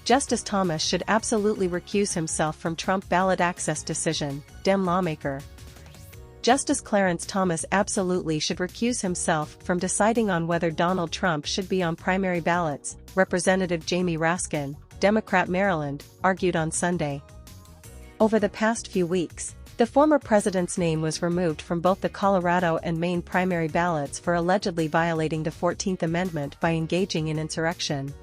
Justice Thomas should absolutely recuse himself from Trump ballot access decision, Dem lawmaker. Justice Clarence Thomas absolutely should recuse himself from deciding on whether Donald Trump should be on primary ballots, Representative Jamie Raskin, Democrat Maryland, argued on Sunday. Over the past few weeks, the former president's name was removed from both the Colorado and Maine primary ballots for allegedly violating the 14th Amendment by engaging in insurrection.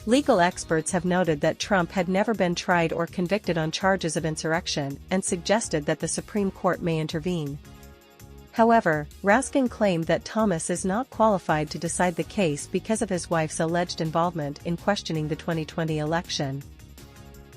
Legal experts have noted that Trump had never been tried or convicted on charges of insurrection and suggested that the Supreme Court may intervene. However, Raskin claimed that Thomas is not qualified to decide the case because of his wife's alleged involvement in questioning the 2020 election.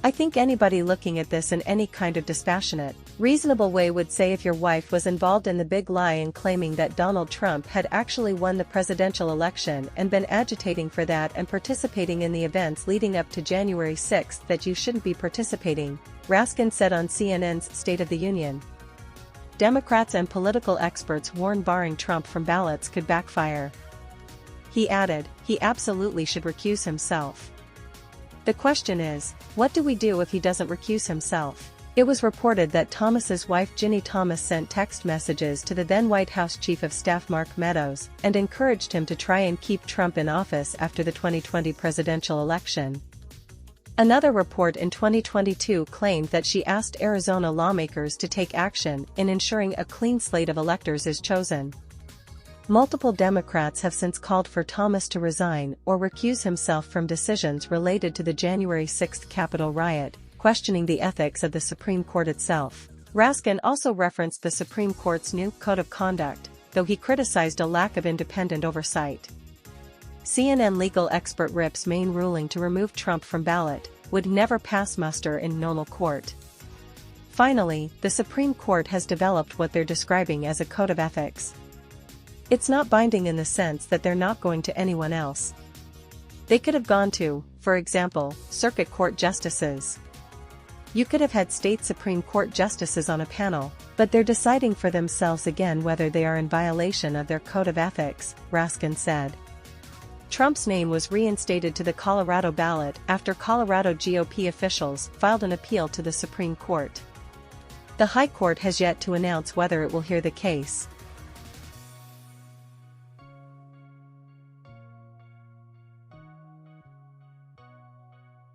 I think anybody looking at this in any kind of dispassionate, reasonable way would say if your wife was involved in the big lie in claiming that Donald Trump had actually won the presidential election and been agitating for that and participating in the events leading up to January 6 that you shouldn't be participating, Raskin said on CNN's State of the Union. Democrats and political experts warn barring Trump from ballots could backfire. He added, he absolutely should recuse himself. The question is, what do we do if he doesn't recuse himself? It was reported that Thomas's wife Ginny Thomas sent text messages to the then White House Chief of Staff Mark Meadows and encouraged him to try and keep Trump in office after the 2020 presidential election. Another report in 2022 claimed that she asked Arizona lawmakers to take action in ensuring a clean slate of electors is chosen. Multiple Democrats have since called for Thomas to resign or recuse himself from decisions related to the January 6 Capitol riot, questioning the ethics of the Supreme Court itself. Raskin also referenced the Supreme Court's new Code of Conduct, though he criticized a lack of independent oversight. CNN legal expert Rip's Maine ruling to remove Trump from ballot would never pass muster in normal court. Finally, the Supreme Court has developed what they're describing as a code of ethics. It's not binding in the sense that they're not going to anyone else. They could have gone to, for example, circuit court justices. You could have had state Supreme Court justices on a panel, but they're deciding for themselves again whether they are in violation of their code of ethics, Raskin said. Trump's name was reinstated to the Colorado ballot after Colorado GOP officials filed an appeal to the Supreme Court. The High Court has yet to announce whether it will hear the case.